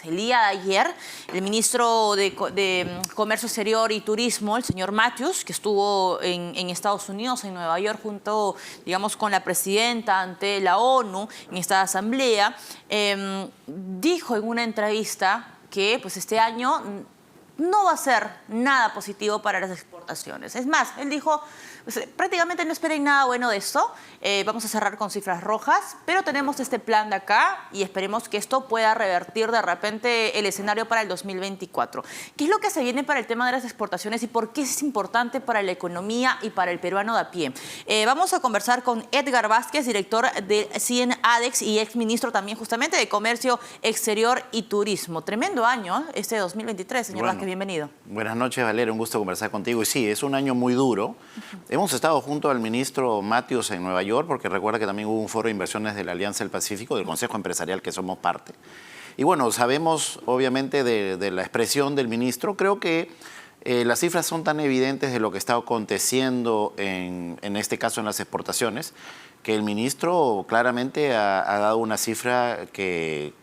El día de ayer, el ministro de Comercio Exterior y Turismo, el señor Matthews, que estuvo en Estados Unidos, en Nueva York, junto, digamos, con la presidenta ante la ONU en esta asamblea, dijo en una entrevista que pues, este año no va a ser nada positivo para las exportaciones. Es más, él dijo, pues, prácticamente no esperen nada bueno de esto, vamos a cerrar con cifras rojas, pero tenemos este plan de acá y esperemos que esto pueda revertir de repente el escenario para el 2024. ¿Qué es lo que se viene para el tema de las exportaciones y por qué es importante para la economía y para el peruano de a pie? Vamos a conversar con Edgar Vázquez, director de CIEN-ADEX y exministro también justamente de Comercio Exterior y Turismo. Tremendo año, este 2023, señor Vázquez, bienvenido. Buenas noches, Valeria, un gusto conversar contigo. Y sí, es un año muy duro. Hemos estado junto al ministro Matthews en Nueva York, porque recuerda que también hubo un foro de inversiones de la Alianza del Pacífico, del Consejo Empresarial que somos parte. Y bueno, sabemos obviamente de la expresión del ministro. Creo que las cifras son tan evidentes de lo que está aconteciendo en este caso en las exportaciones, que el ministro claramente ha dado una cifra que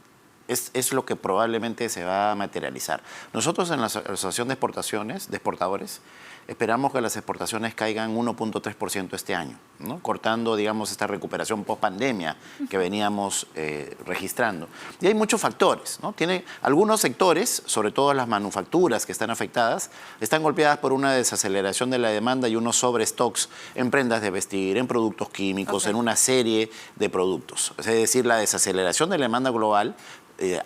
es lo que probablemente se va a materializar. Nosotros en la Asociación de Exportaciones, de Exportadores, esperamos que las exportaciones caigan 1.3% este año, ¿no? Cortando, digamos, esta recuperación post-pandemia que veníamos registrando. Y hay muchos factores, ¿no? Tiene algunos sectores, sobre todo las manufacturas que están afectadas, están golpeadas por una desaceleración de la demanda y unos sobrestocks en prendas de vestir, en productos químicos, en una serie de productos. Es decir, la desaceleración de la demanda global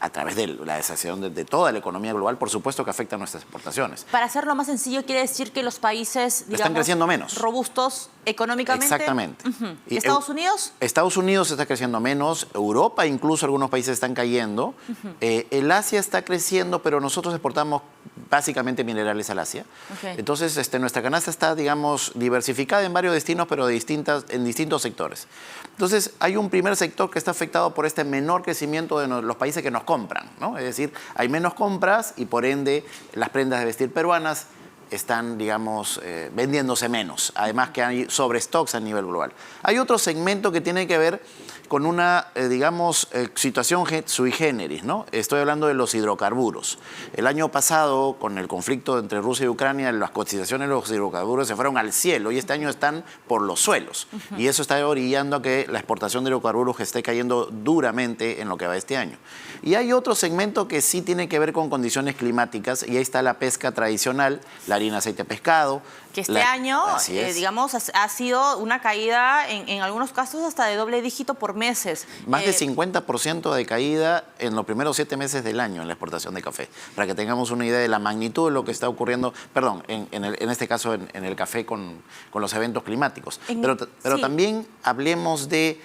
a través de la desaceleración de toda la economía global, por supuesto que afecta a nuestras exportaciones. Para hacerlo más sencillo, quiere decir que los países, digamos, están creciendo menos. Robustos económicamente. Exactamente. ¿Y Estados Unidos? Estados Unidos está creciendo menos, Europa, incluso algunos países están cayendo. El Asia está creciendo, pero nosotros exportamos básicamente minerales al Asia. Entonces, nuestra canasta está, digamos, diversificada en varios destinos, pero en distintos sectores. Entonces, hay un primer sector que está afectado por este menor crecimiento de los países que nos compran, ¿no? Es decir, hay menos compras y por ende las prendas de vestir peruanas están, digamos, vendiéndose menos. Además que hay sobrestocks a nivel global. Hay otro segmento que tiene que ver con una, digamos, situación sui generis, ¿no? Estoy hablando de los hidrocarburos. El año pasado, con el conflicto entre Rusia y Ucrania, las cotizaciones de los hidrocarburos se fueron al cielo y este año están por los suelos. Y eso está orillando a que la exportación de hidrocarburos esté cayendo duramente en lo que va este año. Y hay otro segmento que sí tiene que ver con condiciones climáticas y ahí está la pesca tradicional, la harina, aceite, pescado. Que este año, digamos, ha sido una caída, en algunos casos, hasta de doble dígito por meses. Más de 50% de caída en los primeros 7 meses del año en la exportación de café. Para que tengamos una idea de la magnitud de lo que está ocurriendo, perdón, en este caso en el café con los eventos climáticos. Pero también hablemos de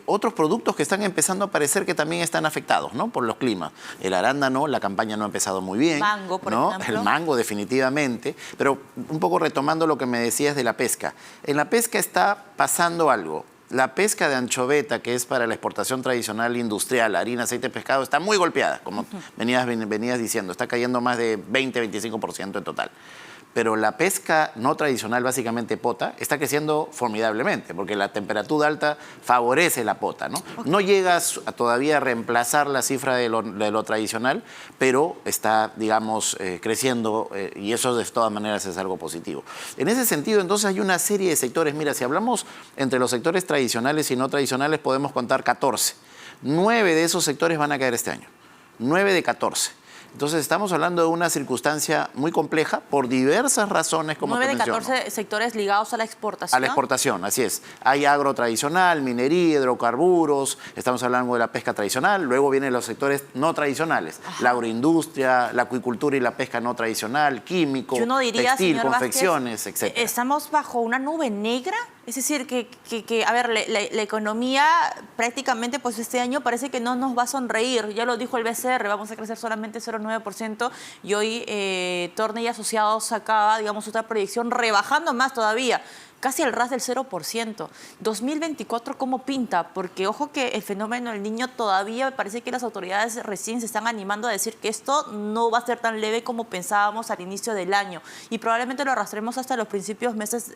otros productos que están empezando a aparecer que también están afectados, ¿no? Por los climas. El arándano, la campaña no ha empezado muy bien. Mango, por ejemplo. El mango, definitivamente. Pero un poco retomando lo que me decías de la pesca. En la pesca está pasando algo. La pesca de anchoveta, que es para la exportación tradicional industrial, harina, aceite, pescado, está muy golpeada, como venías diciendo. Está cayendo más de 20-25% en total. Pero la pesca no tradicional, básicamente pota, está creciendo formidablemente, porque la temperatura alta favorece la pota, ¿no? No llegas todavía a reemplazar la cifra de lo tradicional, pero está, digamos, creciendo y eso de todas maneras es algo positivo. En ese sentido, entonces, hay una serie de sectores. Mira, si hablamos entre los sectores tradicionales y no tradicionales, podemos contar 14. 9 de esos sectores van a caer este año. 9 de 14. Entonces, estamos hablando de una circunstancia muy compleja por diversas razones, como te menciono. 9 de 14 sectores ligados a la exportación. A la exportación, así es. Hay agro tradicional, minería, hidrocarburos, estamos hablando de la pesca tradicional, luego vienen los sectores no tradicionales, la agroindustria, la acuicultura y la pesca no tradicional, químico, textil, confecciones, etc. ¿Estamos bajo una nube negra? Es decir, a ver, la economía prácticamente pues este año parece que no nos va a sonreír. Ya lo dijo el BCR, vamos a crecer solamente 0,9% y hoy Torne y Asociados sacaba, digamos, otra proyección rebajando más todavía. casi al ras del 0%. 2024, ¿cómo pinta? Porque ojo que el fenómeno del Niño todavía me parece que las autoridades recién se están animando a decir que esto no va a ser tan leve como pensábamos al inicio del año y probablemente lo arrastremos hasta los primeros meses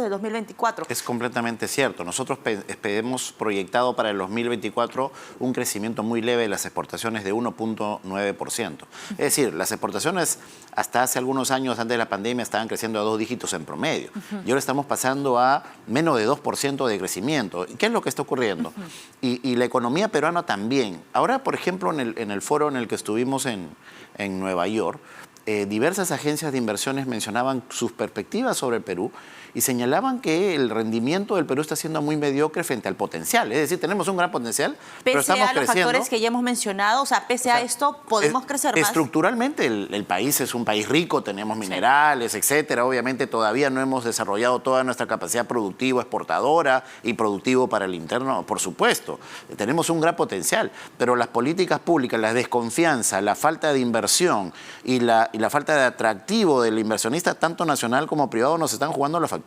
de 2024. Es completamente cierto. Nosotros hemos proyectado para el 2024 un crecimiento muy leve de las exportaciones de 1.9%. Es decir, las exportaciones hasta hace algunos años, antes de la pandemia, estaban creciendo a 2 dígitos en promedio. Y ahora estamos pasando a menos de 2% de crecimiento. ¿Qué es lo que está ocurriendo? Y la economía peruana también. Ahora, por ejemplo, en el foro en el que estuvimos en Nueva York, diversas agencias de inversiones mencionaban sus perspectivas sobre el Perú y señalaban que el rendimiento del Perú está siendo muy mediocre frente al potencial. Es decir, tenemos un gran potencial, pero estamos creciendo. Pese a los factores que ya hemos mencionado, o sea, pese a esto, podemos crecer más. Estructuralmente, el país es un país rico, tenemos minerales, etcétera. Obviamente, todavía no hemos desarrollado toda nuestra capacidad productiva, exportadora y productivo para el interno, por supuesto. Tenemos un gran potencial, pero las políticas públicas, la desconfianza, la falta de inversión y la falta de atractivo del inversionista, tanto nacional como privado, nos están jugando la factura.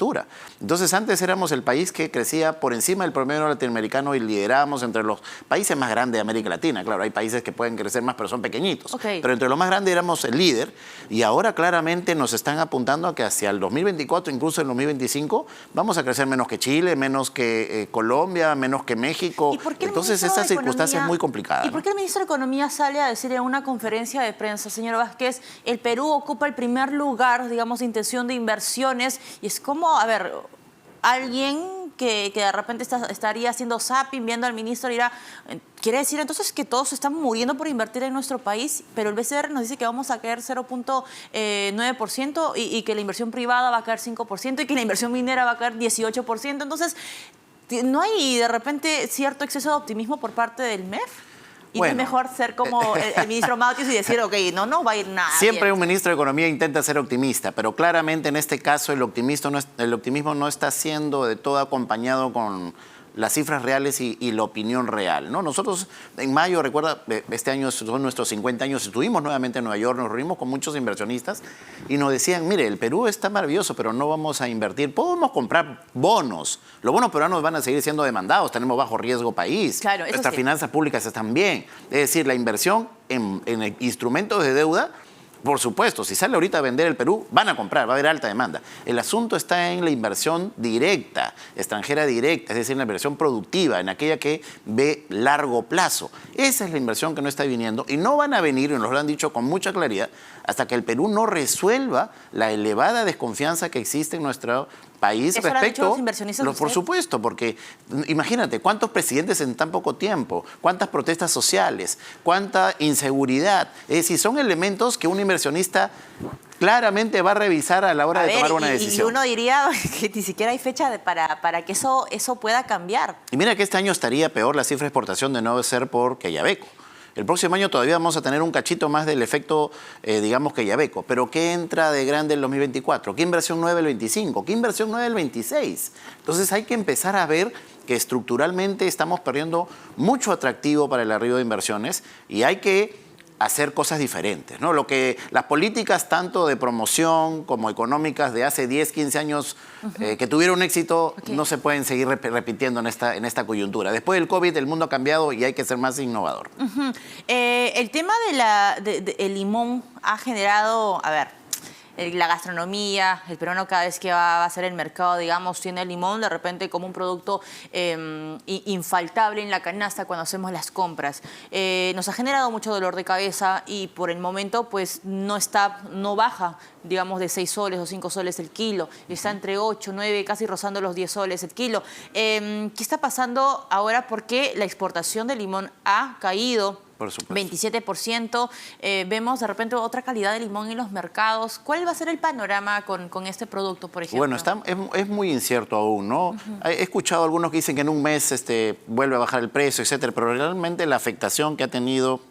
Entonces, antes éramos el país que crecía por encima del promedio latinoamericano y liderábamos entre los países más grandes de América Latina. Claro, hay países que pueden crecer más, pero son pequeñitos. Pero entre los más grandes éramos el líder y ahora claramente nos están apuntando a que hacia el 2024, incluso el 2025, vamos a crecer menos que Chile, menos que Colombia, menos que México. Entonces, esta circunstancia es muy complicada. ¿Y por qué el ministro de Economía sale a decir en una conferencia de prensa, señor Vázquez, el Perú ocupa el primer lugar, digamos, de intención de inversiones? Y es como, a ver, alguien que de repente estaría haciendo zapping, viendo al ministro, dirá, quiere decir entonces que todos están muriendo por invertir en nuestro país, pero el BCR nos dice que vamos a caer 0.9% y que la inversión privada va a caer 5% y que la inversión minera va a caer 18%. Entonces, ¿no hay de repente cierto exceso de optimismo por parte del MEF? Y bueno, es mejor ser como el ministro Matius y decir, ok, no va a ir nada. Siempre un ministro de Economía intenta ser optimista, pero claramente en este caso el optimismo no está siendo de todo acompañado con las cifras reales y la opinión real, ¿no? Nosotros en mayo, recuerda, este año son nuestros 50 años, estuvimos nuevamente en Nueva York, nos reunimos con muchos inversionistas y nos decían, mire, el Perú está maravilloso, pero no vamos a invertir, podemos comprar bonos, los bonos peruanos van a seguir siendo demandados, tenemos bajo riesgo país, claro, nuestras sí. Finanzas públicas están bien, es decir, la inversión en instrumentos de deuda, por supuesto, si sale ahorita a vender el Perú, van a comprar, va a haber alta demanda. El asunto está en la inversión directa, extranjera directa, es decir, en la inversión productiva, en aquella que ve largo plazo. Esa es la inversión que no está viniendo y no van a venir, y nos lo han dicho con mucha claridad, hasta que el Perú no resuelva la elevada desconfianza que existe en nuestro país respecto los inversionistas. Por supuesto, porque imagínate cuántos presidentes en tan poco tiempo, cuántas protestas sociales, cuánta inseguridad. Es decir, son elementos que un inversionista claramente va a revisar a la hora de tomar una decisión. Y uno diría que ni siquiera hay fecha para que eso pueda cambiar. Y mira que este año estaría peor la cifra de exportación de no ser por Quellaveco. El próximo año todavía vamos a tener un cachito más del efecto, digamos, Quellaveco. Pero ¿qué entra de grande el 2024? ¿Qué inversión nueva el 25? ¿Qué inversión nueva el 26? Entonces hay que empezar a ver que estructuralmente estamos perdiendo mucho atractivo para el arribo de inversiones y hay que hacer cosas diferentes, ¿no? Las políticas tanto de promoción como económicas de hace 10, 15 años que tuvieron éxito no se pueden seguir repitiendo en esta coyuntura. Después del COVID el mundo ha cambiado y hay que ser más innovador. El tema el limón ha generado, a ver, la gastronomía, el peruano cada vez que va a hacer el mercado, digamos, tiene el limón de repente como un producto infaltable en la canasta cuando hacemos las compras. Nos ha generado mucho dolor de cabeza y por el momento pues no baja, digamos, de 6 soles o 5 soles el kilo. Está entre 8, 9, casi rozando los 10 soles el kilo. ¿Qué está pasando ahora? Porque la exportación de limón ha caído. Por supuesto. 27%. Vemos de repente otra calidad de limón en los mercados. ¿Cuál va a ser el panorama con este producto, por ejemplo? Bueno, es muy incierto aún, ¿no? He escuchado algunos que dicen que en un mes vuelve a bajar el precio, etcétera, pero realmente la afectación que ha tenido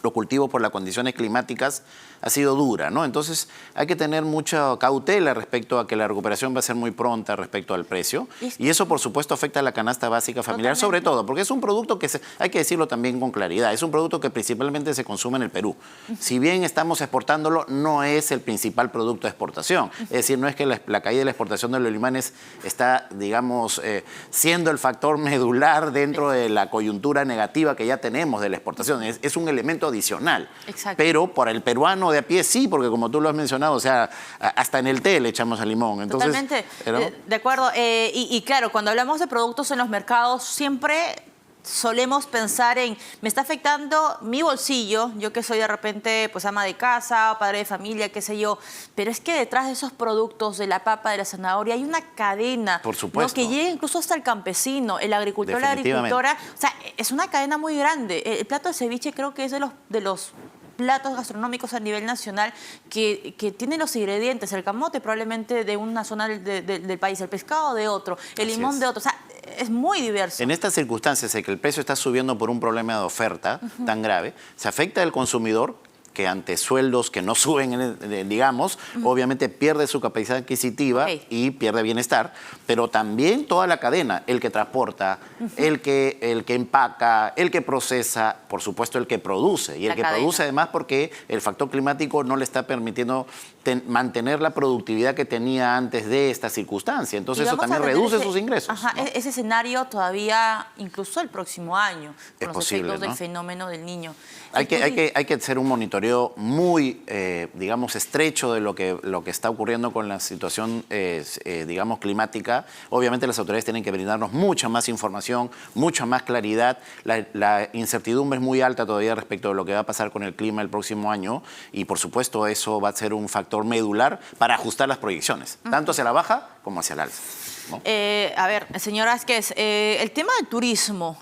los cultivos por las condiciones climáticas ha sido dura, ¿no? Entonces hay que tener mucha cautela respecto a que la recuperación va a ser muy pronta respecto al precio. Y eso, por supuesto, afecta a la canasta básica familiar, sobre todo, porque es un producto que, hay que decirlo también con claridad, es un producto que principalmente se consume en el Perú. Si bien estamos exportándolo, no es el principal producto de exportación. Es decir, no es que la caída de la exportación de los limanes está, digamos, siendo el factor medular dentro de la coyuntura negativa que ya tenemos de la exportación. Es un elemento adicional. Exacto. Pero por el peruano de a pie sí, porque como tú lo has mencionado, o sea, hasta en el té le echamos al limón. Entonces, totalmente, ¿no? de acuerdo. Y claro, cuando hablamos de productos en los mercados, siempre solemos pensar en, me está afectando mi bolsillo, yo que soy de repente pues ama de casa, padre de familia, qué sé yo, pero es que detrás de esos productos, de la papa, de la zanahoria, hay una cadena, por supuesto, ¿no? Que llega incluso hasta el campesino, el agricultor, la agricultora, o sea, es una cadena muy grande. El plato de ceviche creo que es de los platos gastronómicos a nivel nacional que tienen los ingredientes, el camote probablemente de una zona del país, el pescado de otro, el limón de otro, o sea, es muy diverso. En estas circunstancias en que el precio está subiendo por un problema de oferta tan grave, se afecta al consumidor que ante sueldos que no suben, digamos, obviamente pierde su capacidad adquisitiva y pierde bienestar, pero también toda la cadena, el que transporta, el que empaca, el que procesa, por supuesto el que produce, y el que produce además porque el factor climático no le está permitiendo mantener la productividad que tenía antes de esta circunstancia, entonces eso también reduce sus ingresos. Ajá, ¿no? Ese escenario todavía, incluso el próximo año, con los efectos del fenómeno del Niño. Hay que hacer un monitoreo muy, digamos, estrecho de lo que está ocurriendo con la situación, digamos, climática. Obviamente las autoridades tienen que brindarnos mucha más información, mucha más claridad. La incertidumbre es muy alta todavía respecto de lo que va a pasar con el clima el próximo año y, por supuesto, eso va a ser un factor medular para ajustar las proyecciones, tanto hacia la baja como hacia el alza, ¿no? A ver, señor Vázquez, el tema del turismo,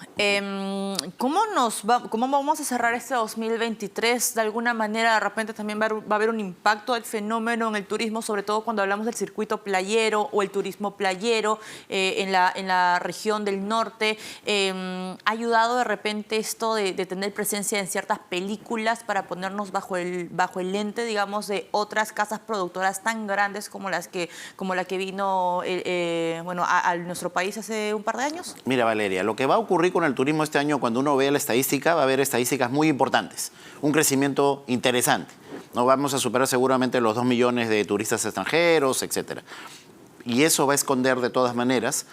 ¿cómo vamos a cerrar este 2023? De alguna manera, de repente también va a haber un impacto del fenómeno en el turismo, sobre todo cuando hablamos del circuito playero o el turismo playero en la región del norte. ¿Ha ayudado de repente esto de tener presencia en ciertas películas para ponernos bajo el lente, digamos, de otras casas productoras tan grandes como la que vino a nuestro país hace un par de años? Mira, Valeria, lo que va a ocurrir con el turismo este año, cuando uno vea la estadística, va a haber estadísticas muy importantes, un crecimiento interesante. No vamos a superar seguramente los 2 millones de turistas extranjeros, etcétera. Y eso va a esconder de todas maneras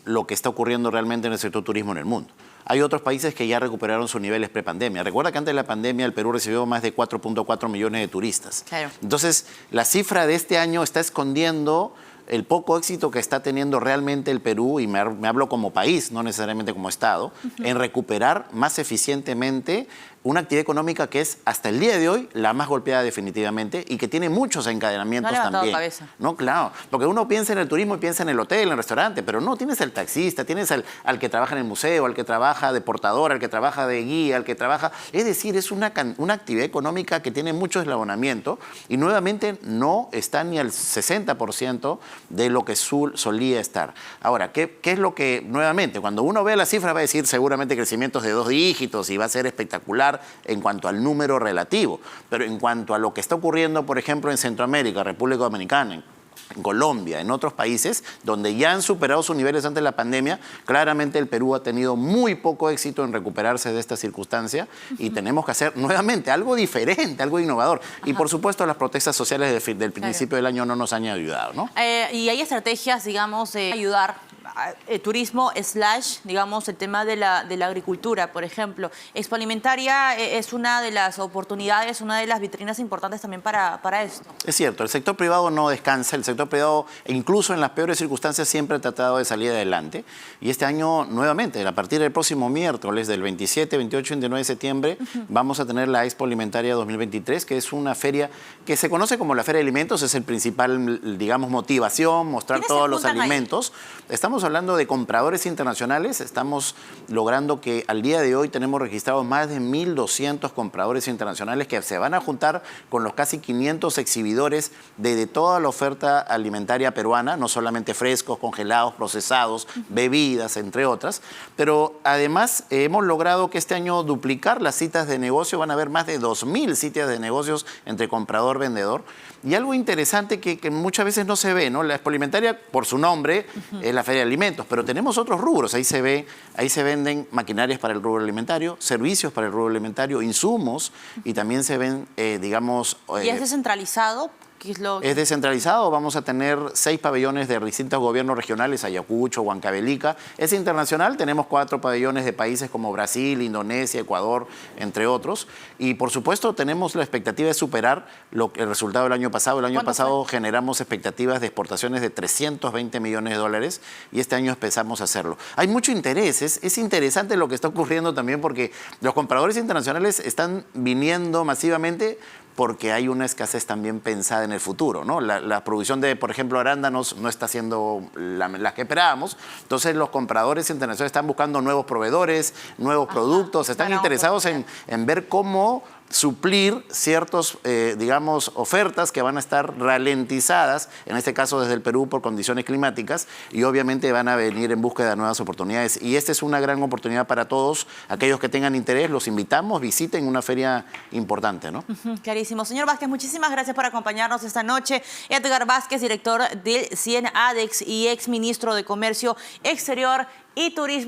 lo que está ocurriendo realmente en el sector turismo en el mundo. Hay otros países que ya recuperaron sus niveles prepandemia. Recuerda que antes de la pandemia el Perú recibió más de 4.4 millones de turistas. Claro. Entonces, la cifra de este año está escondiendo el poco éxito que está teniendo realmente el Perú, y me hablo como país, no necesariamente como Estado, en recuperar más eficientemente una actividad económica que es hasta el día de hoy la más golpeada definitivamente y que tiene muchos encadenamientos también. Cabeza. No, claro, porque uno piensa en el turismo y piensa en el hotel, en el restaurante, pero no, tienes al taxista, tienes al que trabaja en el museo, al que trabaja de portador, al que trabaja de guía, al que trabaja... Es decir, es una actividad económica que tiene mucho eslabonamiento y nuevamente no está ni al 60% de lo que solía estar. Ahora, ¿qué es lo que, nuevamente, cuando uno ve la cifra va a decir seguramente crecimientos de 2 dígitos y va a ser espectacular en cuanto al número relativo, pero en cuanto a lo que está ocurriendo, por ejemplo, en Centroamérica, República Dominicana, en Colombia, en otros países donde ya han superado sus niveles antes de la pandemia, claramente el Perú ha tenido muy poco éxito en recuperarse de esta circunstancia y tenemos que hacer nuevamente algo diferente, algo innovador. Y por supuesto las protestas sociales del principio del año no nos han ayudado, ¿no? Y hay estrategias, digamos, de ayudar turismo / digamos, el tema de la agricultura, por ejemplo. Expo Alimentaria es una de las oportunidades, una de las vitrinas importantes también para esto. Es cierto, el sector privado no descansa, el sector privado, incluso en las peores circunstancias, siempre ha tratado de salir adelante. Y este año, nuevamente, a partir del próximo miércoles, del 27, 28 y 29 de septiembre, vamos a tener la Expo Alimentaria 2023, que es una feria que se conoce como la Feria de Alimentos, es el principal, digamos, motivación, mostrar todos los alimentos. Estamos estamos hablando de compradores internacionales, estamos logrando que al día de hoy tenemos registrados más de 1.200 compradores internacionales que se van a juntar con los casi 500 exhibidores de toda la oferta alimentaria peruana, no solamente frescos, congelados, procesados, bebidas, entre otras. Pero además hemos logrado que este año duplicar las citas de negocio, van a haber más de 2.000 citas de negocios entre comprador-vendedor. Y algo interesante que muchas veces no se ve, ¿no? La Expo Alimentaria, por su nombre, es la Feria de Alimentos, pero tenemos otros rubros. Ahí se venden maquinarias para el rubro alimentario, servicios para el rubro alimentario, insumos, y también se ven, digamos... ¿Y es descentralizado? Es descentralizado, vamos a tener 6 pabellones de distintos gobiernos regionales, Ayacucho, Huancavelica. Es internacional, tenemos 4 pabellones de países como Brasil, Indonesia, Ecuador, entre otros. Y por supuesto tenemos la expectativa de superar el resultado del año pasado. El año pasado generamos expectativas de exportaciones de 320 millones de dólares y este año empezamos a hacerlo. Hay mucho interés, es interesante lo que está ocurriendo también porque los compradores internacionales están viniendo masivamente porque hay una escasez también pensada en el futuro, ¿no? La producción de, por ejemplo, arándanos no está siendo la que esperábamos. Entonces, los compradores internacionales están buscando nuevos proveedores, nuevos productos, están interesados en ver cómo suplir ciertos, digamos, ofertas que van a estar ralentizadas, en este caso desde el Perú por condiciones climáticas, y obviamente van a venir en búsqueda de nuevas oportunidades. Y esta es una gran oportunidad para todos. Aquellos que tengan interés, los invitamos, visiten una feria importante, ¿no? Clarísimo. Señor Vázquez, muchísimas gracias por acompañarnos esta noche. Edgar Vázquez, director del CIEN ADEX y exministro de Comercio Exterior y Turismo.